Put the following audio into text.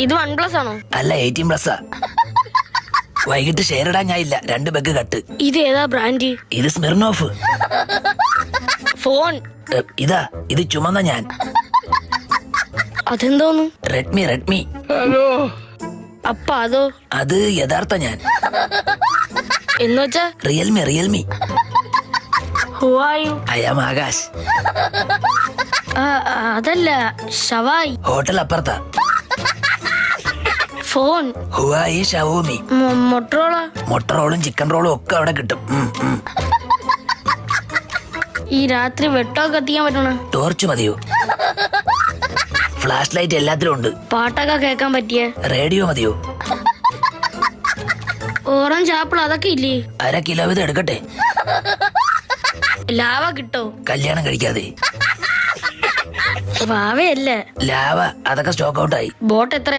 ഇത് 1+ ആണോ? അല്ല 18+. വൈകിട്ട് ഷെയർ ഇടാൻ ഞാൻ ഇല്ല, 2 ബെഗ് കട്ട്. ഇത് ഏതാ ബ്രാൻഡ്? ഇത് സ്മിർനോഫ്. ഫോൺ ഇതാ, ഇത് ചുമന്ന ഞാൻ. അതെന്തോന്നു? റെഡ്മി. അപ്പ അതോ? അത് യഥാർത്ഥ ഞാൻ. എന്നുവെച്ചാ? Realme. Who are you? I am Akash. അതല്ല, ഷവായി. ഹോട്ടൽ അപ്പുറത്താ. Phone Huawei Xiaomi. മൊട്ടറോളും ചിക്കൻ റോളും ഒക്കെ അവിടെ കിട്ടും. ഈ രാത്രി വെട്ടമൊക്കെ കത്തിക്കാൻ പറ്റണ? ടോർച്ച് മതിയോ? ഫ്ലാഷ് ലൈറ്റ് എല്ലാത്തിലും ഉണ്ട്. പാട്ടൊക്കെ കേൾക്കാൻ പറ്റിയ? റേഡിയോ മതിയോ? ഓറഞ്ച് ആപ്പിൾ അതൊക്കെ ഇല്ലേ? 1/2 കിലോ ഇത് എടുക്കട്ടെ? ലാവ കിട്ടോ? കല്യാണം കഴിക്കാതെ. വാവയല്ല, ലാവ അതൊക്കെ സ്റ്റോക്ക് ഔട്ടായി. ബോട്ട് എത്ര?